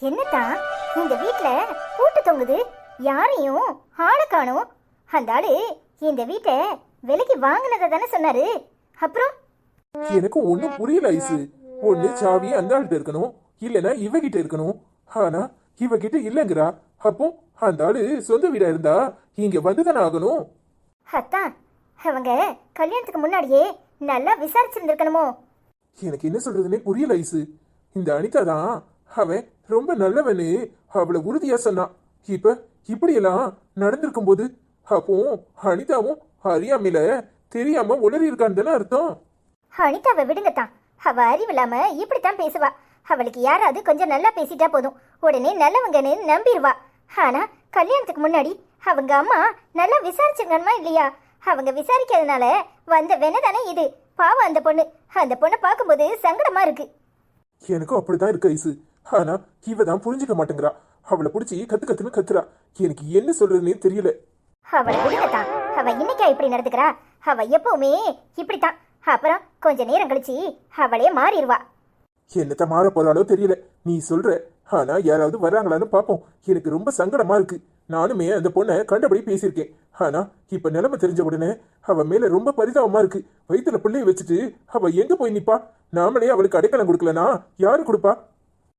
என்னத்தான் இந்த வீட்ல பூட்டு தொங்குது, யாரையும் ஆளை காணோம். அந்த ஆளு இந்த வீட்டை விலைக்கு வாங்கினதை தானே சொன்னாரு. அப்புறம் எனக்கு ஒண்ணும் புரியல ஐசு. ஒண்ணு சாவி அந்த ஆள்கிட்ட இருக்கணும், இல்லனா இவகிட்ட இருக்கணும். ஆனா இவகிட்ட இல்லங்கிறா. அப்போ அந்த ஆளு சொந்த வீடா இருந்தா இங்க வந்துதானே ஆகணும். அத்தான் அவங்க கல்யாணத்துக்கு முன்னாடியே நல்லா விசாரிச்சிருந்திருக்கணுமோ. எனக்கு என்ன சொல்றதுன்னே புரியல ஐசு. இந்த அனிதா தான் அவன் ரொம்ப நல்லவனு அவளை உறுதியா சொன்னான். இப்ப இப்படியெல்லாம் நடந்திருக்கும் போது அப்போ அனிதாவும் அறியாமையில தெரியாம உளறி இருக்கான்னு தானே அர்த்தம். அனிதாவை விடுங்கத்தான், அவ அறிவில்லாம இப்படித்தான் பேசுவா. அவளுக்கு யாராவது கொஞ்சம் நல்லா பேசிட்டா போதும், உடனே நல்லவங்கன்னு நம்பிடுவா. ஆனா கல்யாணத்துக்கு முன்னாடி அவங்க அம்மா நல்லா விசாரிச்சிருக்கணுமா இல்லையா? அவங்க விசாரிக்கிறதுனால வந்த வெனதானே இது. பாவம் அந்த பொண்ணை பார்க்கும்போது சங்கடமா இருக்கு. எனக்கும் அப்படிதான் இருக்கு ஐசு. ஆனா இவ தான் புரிஞ்சுக்க மாட்டேங்கிறா. அவளை பிடிச்சி கத்துன்னு கத்துறா. எனக்கு என்ன சொல்றதுன்னே தெரியல. அவளை விடுங்கத்தான், அவ இன்னைக்கா இப்படி நடந்துக்கிறா? அவ எப்பவுமே இப்படித்தான். அப்புறம் கொஞ்ச நேரம் கழிச்சு அவளே மாறிடுவா. என்னத்த மாற போறாளோ தெரியல. நீ சொல்ற, ஆனா யாராவது வர்றாங்களான்னு பாப்போம். எனக்கு ரொம்ப சங்கடமா இருக்கு. நானுமே அந்த பொண்ணை கண்டபடி பேசியிருக்கேன். ஆனா இப்ப நிலைமை தெரிஞ்ச உடனே அவ மேல ரொம்ப பரிதாபமா இருக்கு. வயிற்றுல பிள்ளைய வச்சுட்டு அவ எங்க போய் நிப்பா? நாமளே அவளுக்கு அடைக்கலம் கொடுக்கலனா யாரு கொடுப்பா?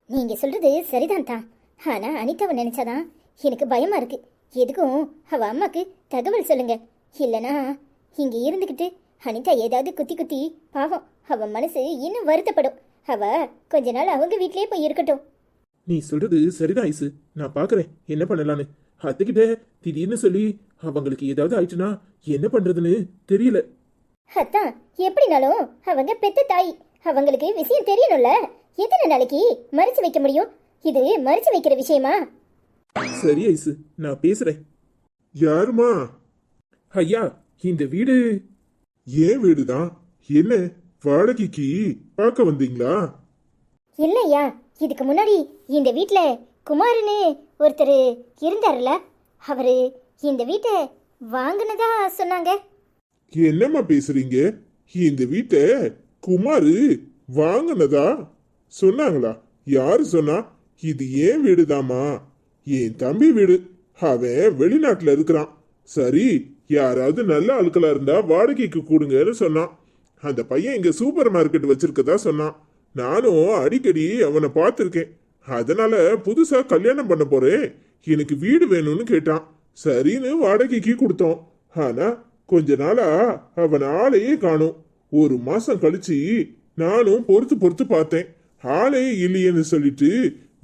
நீங்க சொல்றது சரிதான் தான். ஆனா அனிதாவை நினைச்சாதான் எனக்கு பயமா இருக்கு. எதுக்கும் அவ அம்மாக்கு தகவல் சொல்லுங்க. இல்லனா இங்க இருந்துகிட்டு அனிதா ஏதாவது குத்தி பாவம் அவ மனசு இன்னும் வருத்தப்படும். அவ கொஞ்ச நாள் அவங்க வீட்லயே போய் இருக்கட்டும். நீ சொல்றது சரிதான் ஐசு. நான் பாக்குறேன் என்ன பண்ணலான்னு. அத்துக்கிட்ட திடீர்னு சொல்லி அவங்களுக்கு ஏதாவது ஆயிடுச்சுன்னா என்ன பண்றதுன்னு தெரியல. அத்தான் எப்படினாலும் அவங்க பெத்த தாய், அவங்களுக்கு விஷயம் தெரியணும்ல. எத்தனை நாளைக்கு மறைச்சு வைக்க முடியும்? இது மறைச்சு வைக்கிற விஷயமா? சரி ஐசு, நான் பேசுறேன். யாருமா? ஐயா, இந்த வீடு ஏன் வீடுதான். என்ன வாடகைக்கு பார்க்க வந்தீங்களா? இல்லையா, இதுக்கு முன்னாடி இந்த வீட்ல குமார்னு ஒருத்தர் இருந்தாருல, அவரு இந்த வீட்டை வாங்கினதா சொன்னாங்க. என்னம்மா பேசுறீங்க? இந்த வீட்டை குமாரு வாங்கினதா சொன்னாங்களா? யாரு சொன்னா? இது ஏன் வீடுதாமா, என் தம்பி வீடு. அவன் வெளிநாட்டுல இருக்கிறான். சரி, யாராவது நல்ல ஆட்களா இருந்தா வாடகைக்கு கூடுங்கன்னு சொன்னான். அந்த பையன் இங்க சூப்பர் மார்க்கெட் வச்சிருக்கதா சொன்னான். நானும் அடிக்கடி அவனை பார்த்துருக்கேன். அதனால புதுசா கல்யாணம் பண்ண போறேன், எனக்கு வீடு வேணும்னு கேட்டான். சரின்னு வாடகைக்கு கொடுத்தோம். ஆனா கொஞ்ச நாளா அவன் ஆளையே காணும். ஒரு மாசம் கழிச்சு நானும் பொறுத்து பார்த்தேன். ஆளே இல்லையேன்னு சொல்லிட்டு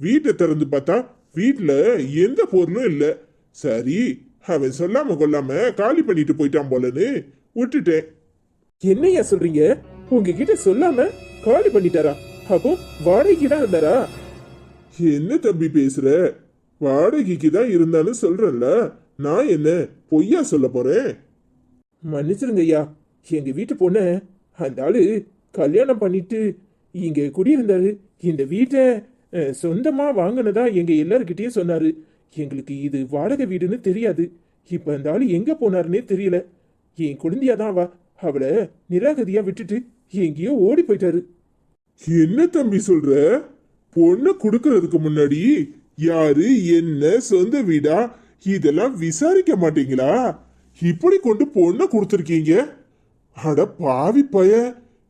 வீட்டை திறந்து பார்த்தா வீட்டுல எந்த பொருளும் இல்ல. சரி, அவன் சொல்லாம கொள்ளாம காலி பண்ணிட்டு போயிட்டான் போலன்னு விட்டுட்டேன். என்னையா சொல்றீங்க? உங்ககிட்ட சொல்லாம காலி பண்ணிட்டாரா? அப்போ வாடகைக்கு தான் இருந்தாரா? என்ன தம்பி பேசுற? வாடகைக்கு தான் இருந்தான்னு சொல்றேன்ல. நான் என்ன பொய்யா சொல்ல போறேன்? மன்னிச்சிருங்க ஐயா. எங்க வீட்டு பொண்ண அந்த ஆளு கல்யாணம் பண்ணிட்டு இங்க குடியிருந்தாரு. இந்த வீட்டை சொந்தமா வாங்கினதா எங்க எல்லாருக்கிட்டையும் சொன்னாரு. எங்களுக்கு இது வாடகை வீடுன்னு தெரியாது. இப்ப அந்த ஆளு எங்க போனாருன்னே தெரியல. என் குழந்தையாதான் அவ. அவளை நிராகதியா விட்டுட்டு எங்கேயோ ஓடி போயிட்டாரு. என்ன தம்பி சொல்ற? பொண்ணை கொடுக்கறதுக்கு முன்னாடி யாரு என்ன சொந்த வீடா இதெல்லாம் விசாரிக்க மாட்டீங்களா? இப்படி கொண்டு பொண்ணை கொடுத்துருக்கீங்க. அட பாவி பய,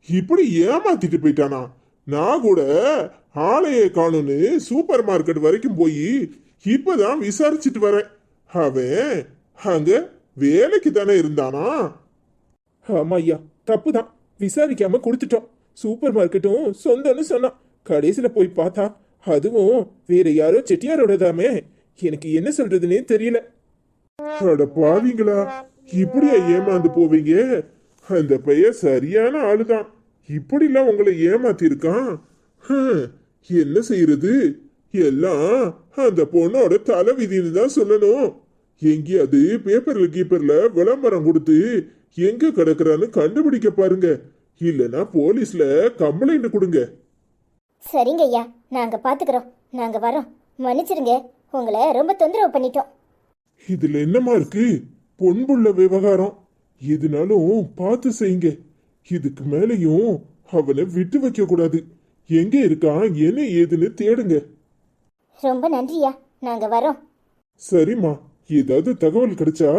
இப்படி ஏமாத்திட்டு போயிட்டானா? நான் கூட ஆளைய காணும்னு சூப்பர் மார்க்கெட் வரைக்கும் போய் இப்பதான் விசாரிச்சுட்டு வரேன். அவன் அங்க வேலைக்கு தானே இருந்தானா? ஆமா ஐயா, தப்புதான். விசாரிக்காம கொடுத்துட்டோம். சூப்பர் மார்க்கெட்டும் சொந்தம்னு சொன்னான். கடைசியில போய் பார்த்தா அதுவும் வேற யாரோ செட்டியாரோடதாமே. எனக்கு என்ன சொல்றதுன்னே தெரியல. அட பாவிங்களா, இப்படியா ஏமாந்து போவீங்க? அந்த பையன் சரியான ஆளுதான். இப்படிலாம் உங்களை ஏமாத்தி இருக்கான். என்ன செய்யறது? எல்லாம் அந்த பொண்ணோட தலை விதின்னு தான் சொல்லணும். எங்கேயாவது கீப்பர்ல விளம்பரம் கொடுத்து எங்க கிடக்குறான்னு கண்டுபிடிக்க பாருங்க. இல்லனா போலீஸ்ல கம்ப்ளைண்ட் கொடுங்க. சரிங்க ஐயா, நாங்க பாத்துக்கிறோம். நாங்க வரோம். மன்னிச்சிருங்க, உங்களை ரொம்ப தொந்தரவு பண்ணிட்டோம். இதுல என்னமா இருக்கு? பொன்புள்ள விவகாரம். எதுனாலும் பார்த்து செய்யுங்க. இதுக்கு மேலையும் அவனை விட்டு வைக்க கூடாது. எங்க இருக்கான் என்ன ஏதுன்னு தேடுங்க. ரொம்ப நன்றியா, நாங்க வரோம். சரிம்மா, ஏதாவது தகவல் கிடைச்சா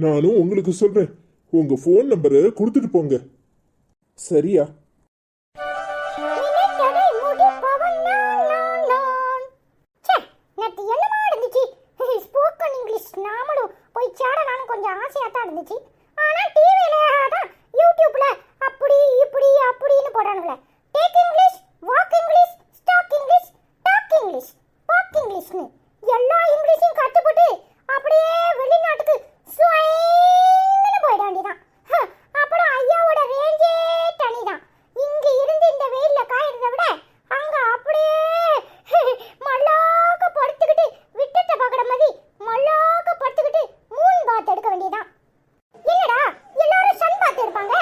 நானும் உங்களுக்கு சொல்றேன். உங்க ஃபோன் நம்பரை கொடுத்துட்டு போங்க. சரியா? ஸ்போக்கன் இங்கிலீஷ் நாமளும் போய் சேடலான்னு கொஞ்சம் ஆசையா தான் இருந்துச்சு. ஆனா டிவில தான் யூடியூப்ல அப்படி இப்படி அப்படின்னு போடுறானுங்களே. Take English, walk English, stock English, talk English, walk இங்கிலீஷ்னு எல்லா இங்கிலீஷையும் கத்துப்பட்டு அப்படியே வெளிநாட்டுக்கு ஸ்வைன்னு போயிட வேண்டியதான். அப்புறம் ஐயாவோட ரேஞ்சே தனிதான். இங்க இருந்து இந்த வெயில்ல காயறதை விட அங்க அப்படியே மல்லாக்க படுத்துக்கிட்டு விட்டத்தை பார்க்குற மாதிரி மல்லாக்க படுத்துக்கிட்டு மூன் பாத் எடுக்க வேண்டியதான். என்னடா எல்லாரும் சன் பாத் எடுப்பாங்க,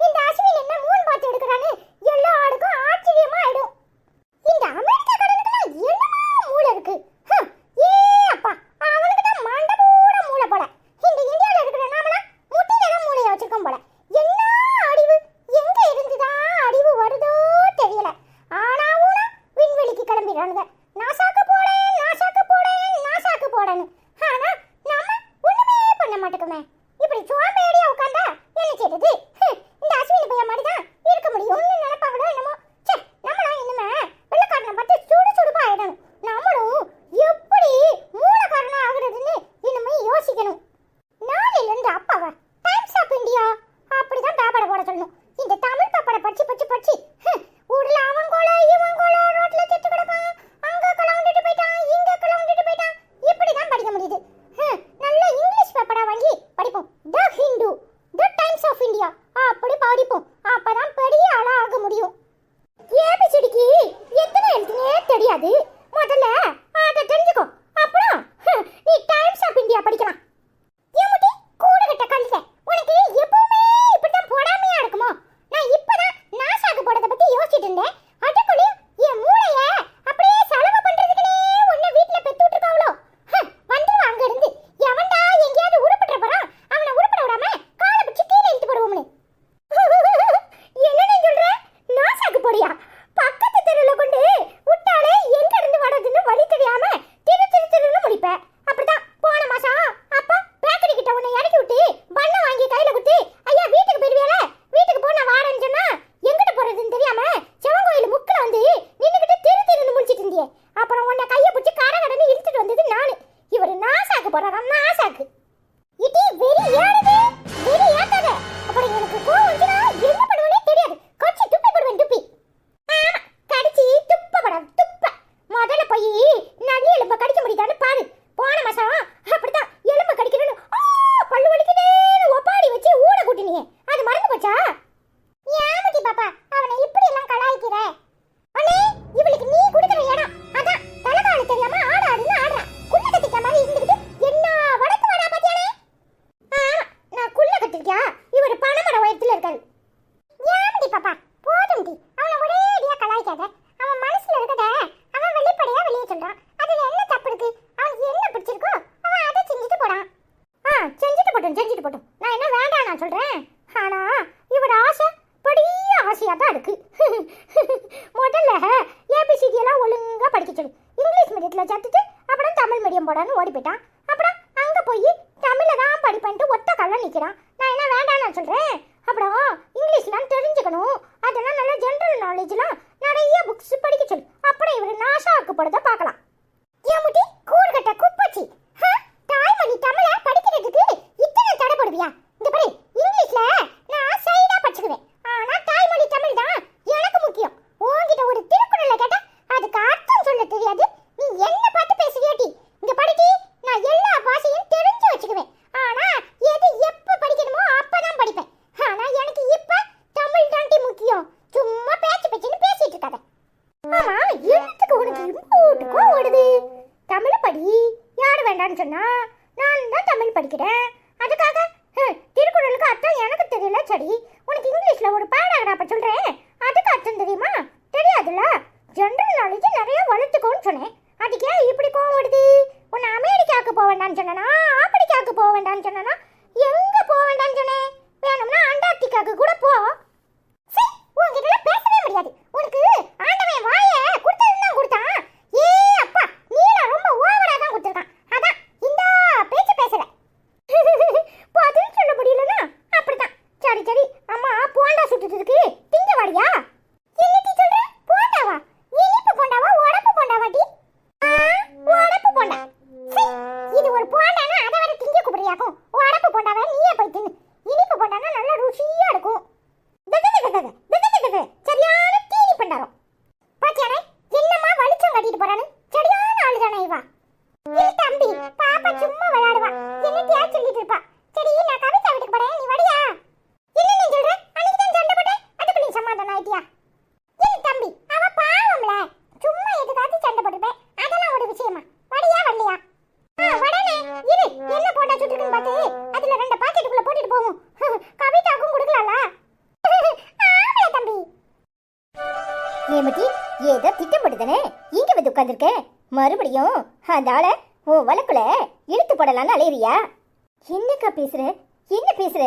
இந்த அஸ்வின் என்ன மூன் பாத் எடுக்கிறான்னு எல்லாருக்கும் ஆச்சரியமா ஆயிடும். இந்த அமெரிக்கா கடனுக்குலாம் என்னமா மூளை இருக்கு? ஏ அப்பா, அவனுக்கு தான் மண்டபூட மூளை போல. இந்த இந்தியாவில் இருக்கிற நாமெல்லாம் முட்டில மூளையை வச்சிருக்கோம் போல. என்ன அறிவு, எங்க இருந்துதான் அறிவு வருதோ தெரியல. ஆனா ஊனா விண்வெளிக்கு கிளம்பிடுறானுங்க. நாசாக்கு போறேன், நாசாக்கு போறேன், நாசாக்கு போறேன்னு. ஆனா நாம ஒண்ணுமே பண்ண மாட்டோமே. இப்படி சோம்பேறியா உட்கார்ந்தா என்ன செய்யறது? இந்த அஸ்வினி பையன் மாதிரி தான் இருக்க முடியும்னு நினைப்பாங்களோ என்னமோ. சே, நம்மளாம் இனிமே வெள்ளக்காரனை பார்த்து சுடுசுடுப்பா ஆயிடணும். நம்மளும் எப்படி மூலக்காரனா ஆகுறதுன்னு இனிமே யோசிக்கணும். நாளையில இருந்து அப்பாவை டைம்ஸ் ஆஃப் இந்தியா அப்படிதான் பேப்பரை போட சொல்லணும். இந்த தமிழ் பேப்பரை படிச்சு ஊர்ல அவன் கோல இவன் கோல ரோட்ல செத்து கிடப்பான், அங்க கலந்துட்டு போயிட்டான், இங்க கலந்துட்டு போயிட்டான், இப்படிதான் படிக்க முடியுது. நல்ல இங்கிலீஷ் பேப்பரா வாங்கி படிப்போம். The Hindu, the times of India அப்படி படிப்போம். அப்பதான் பெரிய ஆளா ஆக முடியும். ஏபிசிடிக்கு எத்தனை எழுத்துனே தெரியாது. முதல்ல அதை தெரிஞ்சுக்கோ, அப்புறம் நீ டைம்ஸ் ஆஃப் இந்தியா படிக்கலாம். ஏமுட்டி கூடுகிட்ட கழுத, உனக்கு எப்பவுமே இப்படிதான் போடாமையா இருக்குமோ? நான் இப்பதான் நாசாக்கு போறத பத்தி யோசிச்சுட்டு இருந்தேன். அதுக்குள்ளே என் மூளைய அப்படியே செலவு பண்றதுக்குனே உன்னை வீட்டுல பெத்து விட்டுருக்காவளோ? வந்துருவா அங்க இருந்து. எவன்டா எங்கேயாவது உருப்பிட்டு போறான், அவனை உருப்பிட விடாம காலை பிடிச்சி கீழே இழுத்து போடுவோம்னு. என்ன நீ சொல்ற? நாசாக்கு போறியா? பக்கத்து தெருவுல கொண்டு விட்டாலே எங்க இருந்து வர்றதுன்னு வழி தெரியாம திருன்னு முடிப்ப. அப்படிதான் போன மாசம் அப்பா பேக்கரி கிட்ட உன்னை இறக்கி விட்டு பண்ண வாங்கி கையில கொடுத்து, ஐயா வீட்டுக்கு போயிருவியால, வீட்டுக்கு போ நான் வாரேன்னு சொன்னா எங்கிட்ட போறதுன்னு தெரியாம சிவங்கோயில் முக்கில வந்து நின்னுக்கிட்டு திருன்னு முடிச்சிட்டு இருந்தியே. அப்புறம் உன்னை கையை பிடிச்சி கடன்னு இழுத்துட்டு வந்தது நானு. இவர் நாசாக்கு போறாராம், நாசாக்கு. இடி வெறி ஏறுது, வெறி ஏத்தாத. அப்புறம் எனக்கு கோவம் வந்துனா என்ன பண்ணுவனே தெரியாது. கடிச்சு துப்பி போடுவேன், துப்பி. ஆமா, கடிச்சு துப்பப்படாது, துப்ப. முதல்ல போய் நல்ல எலும்ப கடிக்க முடியுதான்னு பாரு. போன மாசம் அப்படித்தான் எலும்ப கடிக்கணும்னு பல்லு வலிக்குதேன்னு ஒப்பாடி வச்சு ஊட கூட்டினியே, அது மறந்து போச்சா? ஏமட்டி பாப்பா அவனை இப்படி எல்லாம் கலாய்க்கிற? அண்ணே, இவளுக்கு நீ கொடுக்குற இடம் அதான் தலைகால தெரியாம ஆடாடுன்னு ஆடுறா. குள்ள கத்திக்க மாதிரி இருந்துக்கிட்டு என்ன வடக்கு வாடா பாத்தியானே? ஆமா, நான் குள்ள கத்திருக்கியா? இவர் பணமர உயரத்துல இருக்காரு. ஏமட்டி பாப்பா போதும் டி, அவனை ஒரேடியா கலாய்க்காத. அவன் மனசுல இருக்கத அவன் வெளிப்படையா வெளியே சொல்றான். அதுல என்ன தப்பு இருக்கு? அவனுக்கு என்ன பிடிச்சிருக்கோ அவன் அதை செஞ்சுட்டு போறான். செஞ்சுட்டு போட்டும். நான் என்ன வேண்டாம் நான் சொல்றேன். ஆனா இவர் ஆசை பெரிய ஆசையா தான் இருக்கு. முதல்ல ஏபிசிடி எல்லாம் ஒழுங்கா படிக்க சொல்லு. இங்கிலீஷ் மீடியத்துல சேர்த்துட்டு அப்புறம் தமிழ் மீடியம் போடான்னு ஓடி போயிட்டான். அப்புறம் அங்க போய் தமிழ தான் படிப்பேன்ட்டு ஒத்த கல்ல நிக்கிறான். நான் என்ன வேண்டாம் நான் சொல்றேன். அப்புறம் இங்கிலீஷ்லாம் தெரிஞ்சுக்கணும். அதெல்லாம் நல்ல ஜெனரல் நாலேஜ்லாம் நிறைய புக்ஸ் படிக்க சொல்லு. அப்புறம் இவர் நாசாக்கு போறத பார்க்கலாம். ஏமுட்டி கூடுகட்ட குப்பச்சி, தாய்மொழி தமிழ படிக்கிறதுக்கு இத்தனை தடை போடுவியா? இந்த பாரு, இங்கிலீஷ்ல நான் சைடா படிச்சுக்குவேன். ஆனா தாய்மொழி தமிழ் தான் எனக்கு முக்கியம். உன்கிட்ட ஒரு திருக்குறளை கேட்டா அதுக்கு அர்த்தம் சொல்ல தெரியாது. நீ என்ன பார்த்து பேசுறியாட்டி? இங்க படிட்டி, நான் எல்லா பாஷையும் தெரிஞ்சு வச்சுக்குவேன். ஆனா எது எப்ப படிக்கணுமோ அப்பதான் படிப்பேன். ஆனா எனக்கு இப்ப தமிழ் தாண்டி முக்கியம். சும்மா பேச்சுன்னு பேசிட்டு இருக்காத. ஆமா, எழுத்துக்கு உனக்கு இம்போட்டுக்கும் ஓடுது. தமிழ் படி. யாரு வேண்டான்னு சொன்னா? நான் தான் தமிழ் படிக்கிறேன். அதுக்காக திருக்குறளுக்கு அர்த்தம் எனக்கு தெரியல. சரி, உனக்கு இங்கிலீஷ்ல ஒரு பேராகிராஃப சொல்றேன், அதுக்கு அர்த்தம் தெரியுமா? தெரியாதுல்ல. ஜெனரல் நாலேஜ் நிறைய வளர்த்துக்கோன்னு சொன்னேன். அதுக்கே இப்படி கோவம் வருது? உன்னை அமெரிக்காவுக்கு போக வேண்டாம்னு சொன்னா, ஆப்பிரிக்காவுக்கு போக வேண்டாம்னு சொன்னா, எங்க போக வேண்டாம்னு சொன்னேன்? வேணும்னா அண்டார்டிகாவுக்கு கூட போ. சரி, உன்கிட்ட பேசவே முடியாது. உனக்கு ஆண்டவன் வாயை கொடுத்ததுதான் கொடுத்தான். ஏ அப்பா, உட்காந்துருக்கேன், மறுபடியும் அந்த ஆளை உன் வழக்குல இழுத்து போடலான்னு அலையிறியா? என்னக்கா பேசுற, என்ன பேசுற?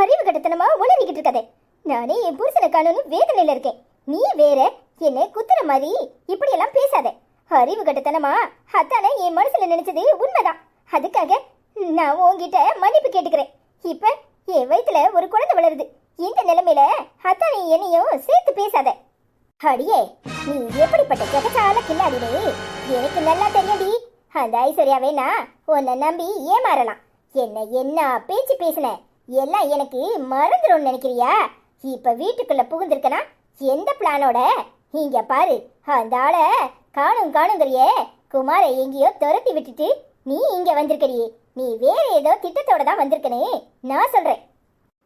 அறிவு கட்டத்தனமா உளறிக்கிட்டு இருக்காதே. நானே என் புருஷனை காணும்னு வேதனையில இருக்கேன், நீ வேற என்னை குத்துற மாதிரி இப்படி எல்லாம் பேசாத. அறிவு கட்டத்தனமா அத்தானே என் மனசுல நினைச்சது உண்மைதான். அதுக்காக நான் உன்கிட்ட மன்னிப்பு கேட்டுக்கிறேன். இப்ப என் வயித்துல ஒரு குழந்தை வளருது, இந்த நிலைமையில அத்தானே என்னையும் சேர்த்து பேசாத. அடியே, நீ எப்படிப்பட்ட ஜெகச்சால கில்லாடினே எனக்கு நல்லா தெரியும்டி. அந்த ஐஸ்வர்யா வேணா உன்னை நம்பி ஏமாறலாம். என்ன பேச்சு பேசின எல்லாம் எனக்கு மறந்துடும் நினைக்கிறியா? இப்ப வீட்டுக்குள்ள புகுந்திருக்கனா எந்த பிளானோட? இங்க பாரு, அந்த ஆளை காணுங்கறியே, குமாரை எங்கேயோ துரத்தி விட்டுட்டு நீ இங்க வந்திருக்கடியே. நீ வேற ஏதோ திட்டத்தோட தான் வந்திருக்கனே நான் சொல்றேன்.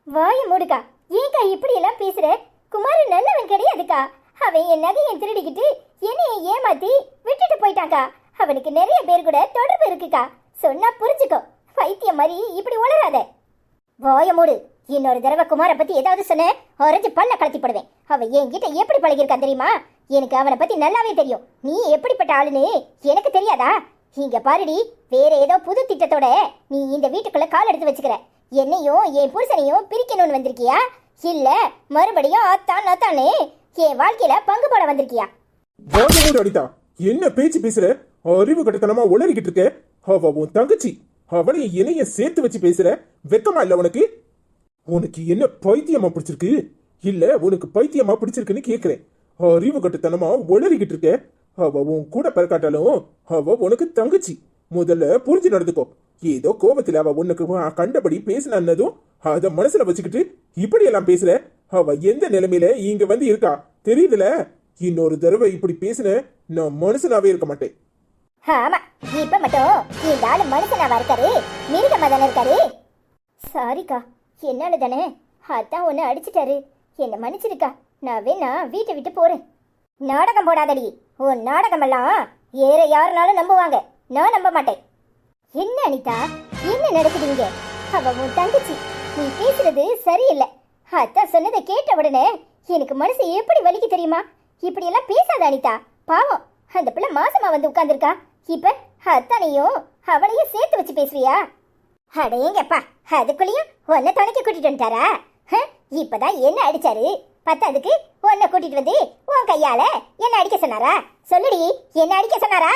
வாய மூடுக்கா, ஏன்க்கா இப்படி எல்லாம் பேசுற? குமார் நல்லவன் கிடையாதுக்கா. அவன் என் நகையை திருடிக்கிட்டு என்னைய ஏமாத்தி விட்டுட்டு போயிட்டாக்கா. அவனுக்கு நிறைய பேர் கூட தொடர்பு இருக்குக்கா. சொன்னா புரிஞ்சுக்கோ. பைத்தியம் மாதிரி இப்படி உளராத. வாய மூடு. இன்னொரு தடவை குமாரை பத்தி ஏதாவது சொன்ன அரைஞ்சு பல்ல கலத்தி போடுவேன். அவன் என்கிட்ட எப்படி பழகிருக்கான் தெரியுமா? எனக்கு அவனை பத்தி நல்லாவே தெரியும். நீ எப்படிப்பட்ட ஆளுன்னு எனக்கு தெரியாதா? இங்க பாருடி, வேற ஏதோ புது திட்டத்தோட நீ இந்த வீட்டுக்குள்ள கால் எடுத்து வச்சுக்கிற. என்னையும் என் புருஷனையும் பிரிக்கணும்னு வந்திருக்கியா? இல்ல மறுபடியும் ஆத்தானே என் வாழ்க்கையில பங்கு போட வந்திருக்கியா? அனிதா, என்ன பேச்சு பேசுற? அறிவு கட்டத்தனமா உளறிக்கிட்டு இருக்க. அவ உன் தங்கச்சி, அவனை என்னைய சேர்த்து வச்சு பேசுற. வெக்கமா இல்ல உனக்கு? உனக்கு என்ன பைத்தியமா பிடிச்சிருக்கு? இல்ல உனக்கு பைத்தியமா பிடிச்சிருக்குன்னு கேக்குறேன். அறிவு கட்டத்தனமா உளறிக்கிட்டு இருக்க. அவ உன் கூட பிறக்காட்டாலும் அவ உனக்கு தங்கச்சி. முதல்ல புரிஞ்சு நடந்துக்கோ. ஏதோ கோபத்துல அவ உனக்கு கண்டபடி பேசினதும் அத மனசுல வச்சுக்கிட்டு இப்படி எல்லாம் பேசுற. அவ எந்த நிலைமையில இங்க வந்து இருக்கா தெரியுதுல? இன்னொரு தடவை இப்படி பேசுன நான் மனுஷனாவே இருக்க மாட்டேன். ஆமா, இப்ப மட்டும் இந்த ஆளு மனுஷனாவா இருக்காரு? மிருகமா தானே இருக்காரு? சாரிக்கா, என்னால தானே அதான் ஒன்னு அடிச்சிட்டாரு. என்ன மன்னிச்சிருக்கா. நான் வேணா வீட்டை விட்டு போறேன். நாடகம் போடாதடி. உன் நாடகம் எல்லாம் வேற யாருனாலும் நம்புவாங்க, நான் நம்ப மாட்டேன். என்ன அனிதா, என்ன நடக்குதுங்க? அவ உன் தங்கச்சி, நீ பேசுறது சரியில்லை. அத்தான் சொன்னதை கேட்ட உடனே எனக்கு மனசு எப்படி வலிக்கு தெரியுமா? இப்படி எல்லாம் பேசாத அனிதா. பாவம், அந்த பிள்ளை மாசமா வந்து உட்கார்ந்துருக்கா. இப்ப அத்தானையும் அவளையும் சேர்த்து வச்சு பேசுவியா? அடேங்கப்பா, அதுக்குள்ளேயும் உன்னை துணைக்க கூட்டிட்டு வந்துட்டாரா? இப்பதான் என்ன அடிச்சாரு, பத்தாதுக்கு உன்னை கூட்டிட்டு வந்து உன் கையால என்ன அடிக்க சொன்னாரா? சொல்லுடி, என்ன அடிக்க சொன்னாரா?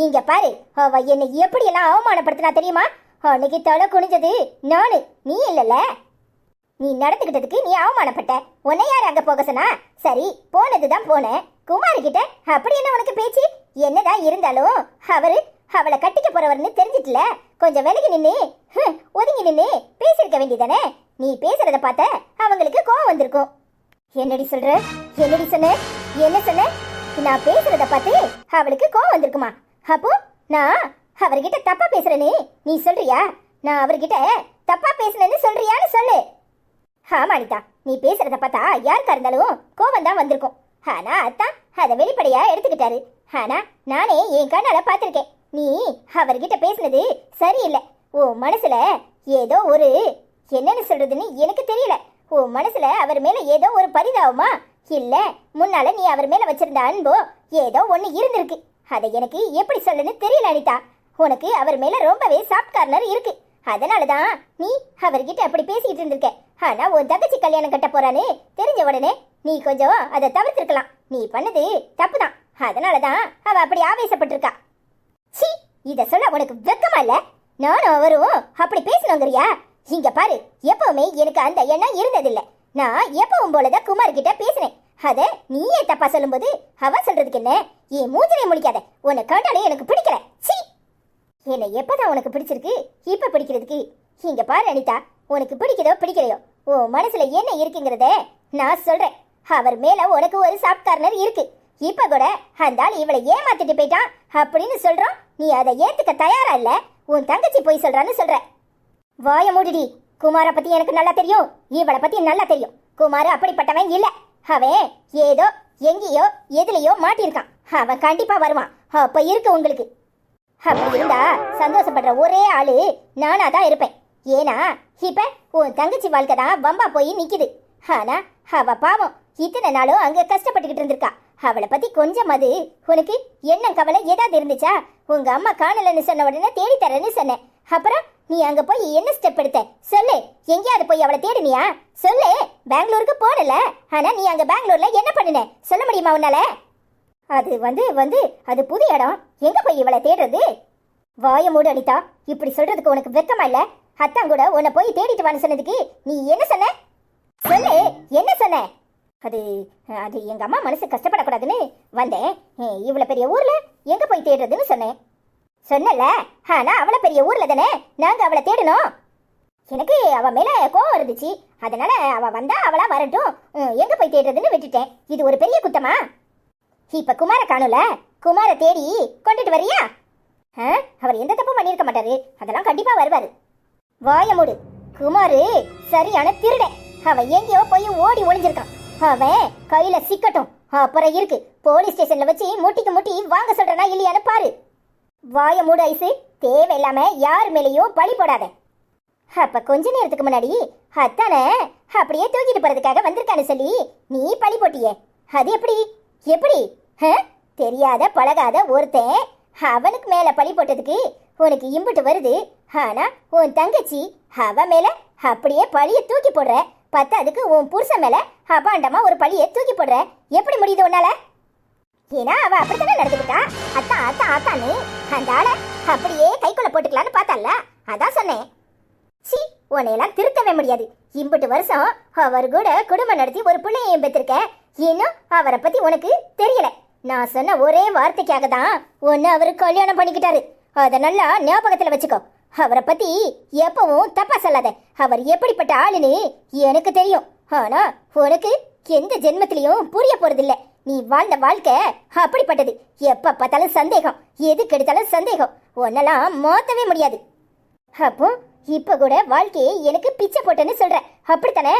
இங்க பாரு, அவ என்னை எப்படி எல்லாம் அவமானப்படுத்தினா தெரியுமா? அன்னைக்கு தலை குனிஞ்சது நானு, நீ இல்லல. நீ நடந்துகிட்டதுக்கு நீ அவமானப்பட்ட. உன்னை யார் அங்க போக சொன்னா? சரி, போனதுதான் போனேன். குமார் கிட்ட அப்படி என்ன உனக்கு பேச்சு? என்னதான் இருந்தாலும் அவளை கட்டிக்க போறவர்னு தெரிஞ்சிட்டுல கொஞ்சம் விலகி நின்னு ஒதுங்கி நின்னு பேசிருக்க வேண்டியதானே? நீ பேசுறத பார்த்த அவங்களுக்கு கோவம் வந்திருக்கும். என்னடி சொல்ற? என்னடி சொன்ன? என்ன சொன்ன? நான் பேசுறத பார்த்து அவளுக்கு கோவம் வந்திருக்குமா? அப்போ நான் அவர்கிட்ட தப்பா பேசுறேன்னு நீ சொல்றியா? நான் அவர்கிட்ட தப்பா பேசுனேன்னு சொல்றியான்னு சொல்லு. ஆமா அனிதா, நீ பேசுறத பார்த்தா யாருக்கா இருந்தாலும் கோவம் தான் வந்திருக்கும். ஆனா அத்தான் அதை வெளிப்படையா எடுத்துக்கிட்டாரு. ஆனா நானே என் கண்ணால பார்த்திருக்கேன். நீ அவர்கிட்ட பேசுனது சரியில்லை. உன் மனசுல ஏதோ ஒரு, என்னன்னு சொல்றதுன்னு எனக்கு தெரியல. உன் மனசுல அவர் மேல ஏதோ ஒரு பரிதாபமா, இல்ல முன்னால நீ அவர் மேல வச்சிருந்த அன்போ ஏதோ ஒண்ணு இருந்திருக்கு. அதை எனக்கு எப்படி சொல்லுன்னு தெரியல அனிதா. உனக்கு அவர் மேல ரொம்பவே சாஃப்ட் கார்னர் இருக்கு. அதனாலதான் நீ அவர்கிட்ட அப்படி பேசிக்கிட்டு இருந்திருக்க. ஆனா உன் தங்கச்சி கல்யாணம் கட்ட போறான்னு தெரிஞ்ச உடனே நீ கொஞ்சம் அதை தவிர்த்திருக்கலாம். நீ பண்ணது தப்புதான். அதனாலதான் அவ அப்படி ஆவேசப்பட்டிருக்கா. சீ, இத சொல்ல உனக்கு வெக்கமா இல்ல? நானும் அவரும் அப்படி பேசணுங்கிறியா? இங்க பாரு, எப்பவுமே எனக்கு அந்த எண்ணம் இருந்ததில்லை. நான் எப்பவும் போலதான் குமார் கிட்ட பேசினேன். அத நீயே தப்பா சொல்லும்போது அவ சொல்றதுக்கு என்ன? என் மூஞ்சிலே முழிக்காத. உன்னை கண்டாலே எனக்கு பிடிக்கல. சீ, என்னை எப்பதான் உனக்கு பிடிச்சிருக்கு? இப்ப பிடிக்கிறதுக்கு? இங்க பாரு அனிதா, உனக்கு பிடிக்குதோ பிடிக்கலையோ, உன் மனசுல என்ன இருக்குங்கிறத நான் சொல்றேன். அவர் மேல உனக்கு ஒரு சாஃப்ட் கார்னர் இருக்கு. இப்ப கூட அந்த ஆள் இவளை ஏமாத்திட்டு போயிட்டான் அப்படின்னு சொல்றோம். நீ அதை ஏத்துக்க தயாரா இல்ல. உன் தங்கச்சி போய் சொல்றான்னு சொல்ற. வாய மூடிடி. குமார பத்தி எனக்கு நல்லா தெரியும், இவளை பத்தி நல்லா தெரியும். குமார் அப்படிப்பட்டவன் இல்ல. அவன் ஏதோ எங்கேயோ எதுலயோ மாட்டிருக்கான். அவன் கண்டிப்பா வருவான். அப்ப இருக்கு உங்களுக்கு. அப்படி இருந்தா சந்தோஷப்படுற ஒரே ஆளு நானா தான் இருப்பேன். ஏன்னா இப்ப உன் தங்கச்சி வாழ்க்கை தான் வம்பா போய் நிக்குது. ஆனா அவ பாவம் இத்தனை நாளும் அங்க கஷ்டப்பட்டுக்கிட்டு இருந்திருக்கா. அவளை பத்தி கொஞ்சம் அது உனக்கு என்ன கவலை ஏதாவது இருந்துச்சா? உங்க அம்மா காணலன்னு சொன்ன உடனே தேடி தரேன்னு சொன்னேன். அப்புறம் நீ அங்க போய் என்ன ஸ்டெப் எடுத்த சொல்லு? எங்கேயாவது போய் அவளை தேடினியா? சொல்லு. பெங்களூருக்கு போனல, ஆனா நீ அங்க பெங்களூர்ல என்ன பண்ணுன சொல்ல முடியுமா உன்னால? அது வந்து அது புது இடம், எங்க போய் இவளை தேடுறது? வாய மூடு அனிதா. இப்படி சொல்றதுக்கு உனக்கு வெக்கமா இல்ல? அத்தான் கூட உன்னை போய் தேடிட்டு வான்னு சொன்னதுக்கு நீ என்ன சொன்ன? சொல்லு, என்ன சொன்ன? அது அது எங்க அம்மா மனசு கஷ்டப்படக்கூடாதுன்னு வந்தேன். இவ்வளவு பெரிய ஊர்ல எங்க போய் தேடுறதுன்னு சொன்னேன். சொன்னல, ஆனா அவ்வளவு பெரிய ஊர்ல தானே நாங்க அவளை தேடணும். எனக்கு அவ மேல கோவம் இருந்துச்சு, அதனால அவ வந்தா அவளா வரட்டும், எங்க போய் தேடுறதுன்னு விட்டுட்டேன். இது ஒரு பெரிய குத்தமா? இப்ப குமார காணுல, குமார தேடி கொண்டுட்டு வரியா? அவர் எந்த தப்பும் பண்ணிருக்க மாட்டாரு, அதெல்லாம் கண்டிப்பா வருவாரு. வாய மூடு. குமாரு சரியான திருடன். அவன் எங்கேயோ போய் ஓடி ஒளிஞ்சிருக்கான். அவன் கையில சிக்கட்டும், அப்புறம் இருக்கு போலீஸ் ஸ்டேஷன்ல வச்சு முட்டிக்கு முட்டி வாங்க சொல்றனா இல்லையான்னு பாரு. வாய மூடு ஐசு. தேவையில்லாம யார் மேலேயும் பழி போடாத. அப்ப கொஞ்ச நேரத்துக்கு முன்னாடி அத்தானே அப்படியே தூக்கிட்டு போறதுக்காக வந்திருக்கான்னு சொல்லி நீ பழி போட்டியே, அது எப்படி எப்படி? தெரியாத பழகாத ஒருத்தன் அவனுக்கு மேல பழி போட்டதுக்கு உனக்கு இம்புட்டு வருது. ஆனா உன் தங்கச்சி அவ மேல அப்படியே பழிய தூக்கி போடுற. பத்தாதுக்கு உன் புருஷன் மேல அபாண்டமா ஒரு பழிய தூக்கி போடுற. எப்படி முடியுது உன்னால? ஏன்னா அவ அப்படித்தானே நடந்துக்கிட்டா. அத்தான் அத்தான் அத்தான்னு அந்த ஆளை அப்படியே கைக்குள்ள போட்டுக்கலான்னு பார்த்தால, அதான் சொன்னேன். சி, உன்னையெல்லாம் திருத்தவே முடியாது. இம்புட்டு வருஷம் அவர் கூட குடும்பம் நடத்தி ஒரு பிள்ளையையும் பெற்றிருக்க, இன்னும் அவரை பத்தி உனக்கு தெரியல. நான் சொன்ன ஒரே வார்த்தைக்காக தான் ஒன்னு அவரு கல்யாணம் பண்ணிக்கிட்டாரு. அத நல்லா ஞாபகத்துல வச்சுக்கோ. அவரை பத்தி எப்பவும் தப்பா சொல்லாத. அவர் எப்படிப்பட்ட ஆளுன்னு எனக்கு தெரியும். ஆனா உனக்கு எந்த ஜென்மத்திலையும் புரிய போறதில்ல. நீ வாழ்ந்த வாழ்க்கை அப்படிப்பட்டது. எப்ப பார்த்தாலும் சந்தேகம், எதுக்கு எடுத்தாலும் சந்தேகம். உன்னெல்லாம் மாத்தவே முடியாது. அப்போ இப்ப கூட வாழ்க்கையை எனக்கு பிச்சை போட்டேன்னு சொல்ற, அப்படித்தானே?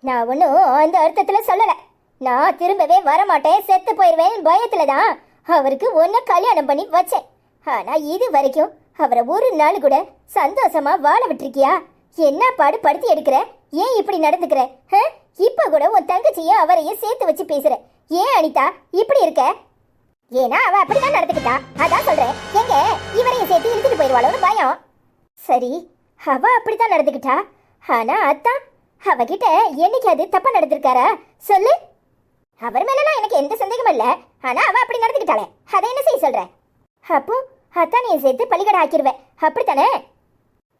நான் ஒன்னும் அந்த அர்த்தத்துல சொல்லல. நான் திரும்பவே வரமாட்டேன், செத்து போயிருவேன் பயத்துல தான் அவருக்கு ஒன்ன கல்யாணம் பண்ணி வச்சேன். ஆனா இது வரைக்கும் அவரை ஒரு நாள் கூட சந்தோஷமா வாழ விட்டுருக்கியா? என்ன பாடு படுத்தி எடுக்கிற? ஏன் இப்படி நடந்துக்கிற? இப்ப கூட உன் தங்கச்சியும் அவரையும் சேர்த்து வச்சு பேசுற. ஏன் அனிதா இப்படி இருக்க? ஏன்னா அவ அப்படிதான் நடந்துக்கிட்டா, அதான் சொல்றேன். எங்க இவரையும் சேர்த்து இழுத்துட்டு போயிடுவாளோன்னு பயம். சரி, அவ அப்படித்தான் நடந்துக்கிட்டா. ஆனா அத்தான் அவகிட்ட என்னைக்காவது தப்பா நடந்திருக்காரா சொல்லு? அவர் மேலாம் எனக்கு எந்த சந்தேகமும் இல்ல. ஆனா அவ அப்படி நடந்துக்கிட்டாளே, அதை என்ன செய்ய சொல்ற? அப்போ அத்தான் நீ சேர்த்து பள்ளிக்கடை ஆக்கிடுவேன், அப்படித்தானே?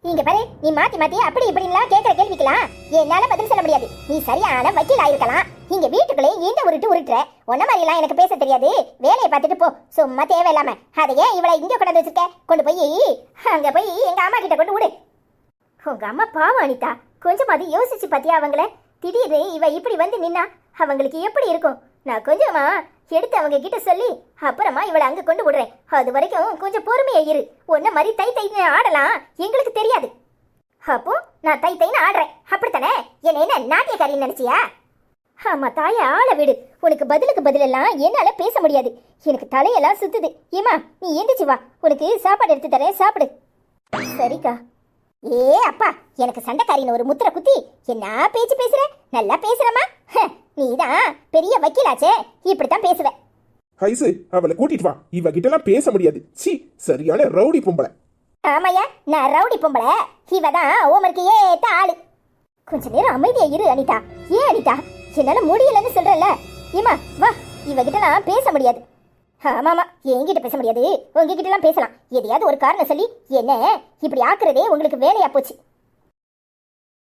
இங்க பாரு, நீ மாத்தி மாத்தி அப்படி இப்படின்லாம் கேட்கிற கேள்விக்கலாம் என்னால பதில் சொல்ல முடியாது. நீ சரியான வக்கீல் ஆயிருக்கலாம். இங்க வீட்டுக்குள்ளே இந்த உருட்டுற ஒன்ன மாதிரி எல்லாம் எனக்கு பேச தெரியாது. வேலையை பார்த்துட்டு போ, சும்மா தேவையில்லாம. அதையே இவளை இங்க கொண்டாந்து வச்சிருக்க, கொண்டு போய் அங்க போய் எங்க அம்மா கிட்ட கொண்டு விடு. உங்க அம்மா பாவம் அனிதா, கொஞ்சமாவது யோசிச்சு பாத்தியா அவங்கள? திடீர்னு இவ இப்படி வந்து நின்னா அவங்களுக்கு எப்படி இருக்கும்? நான் கொஞ்சமா எடுத்து அவங்க கிட்ட சொல்லி அப்புறமா இவளை அங்க கொண்டு விடுறேன். அது வரைக்கும் கொஞ்சம் பொறுமையா இரு. ஒன்ன மாதிரி தை தைன்னு ஆடலாம் எங்களுக்கு தெரியாது. அப்போ நான் தை தைன்னு ஆடுறேன், அப்படித்தானே? என்ன நாட்டியக்காரின்னு நினைச்சியா? ஆமா தாய, ஆள விடு. உனக்கு பதிலுக்கு பதிலெல்லாம் என்னால பேச முடியாது. எனக்கு தலையெல்லாம் சுத்துது. ஏமா நீ எந்திரிச்சு வா, உனக்கு சாப்பாடு எடுத்து தரேன், சாப்பிடு. சரிக்கா. ஏ அப்பா, எனக்கு சண்டைக்காரின்னு ஒரு முத்திர குத்தி என்ன பேச்சு பேசுற? நல்லா பேசுறமா? நீதான் பெரிய வக்கீலாச்சே, இப்படித்தான் பேசுவ. ஐசு, அவளை கூட்டிட்டு வா. இவ கிட்ட எல்லாம் பேச முடியாது. சி, சரியான ரவுடி பொம்பளை. ஆமாயா, நான் ரவுடி பொம்பளை. இவதான் ஓமருக்கு ஏத்த ஆளு. கொஞ்ச நேரம் அமைதியா இரு அனிதா. ஏன் அனிதா, என்னால முடியலன்னு சொல்றல. ஏமா வா, இவகிட்டலாம் பேச முடியாது. ஆமாமா, என்கிட்ட பேச முடியாது, உங்ககிட்ட எல்லாம் பேசலாம். எதையாவது ஒரு காரணம் சொல்லி என்ன இப்படி ஆக்குறதே உங்களுக்கு வேலையா போச்சு.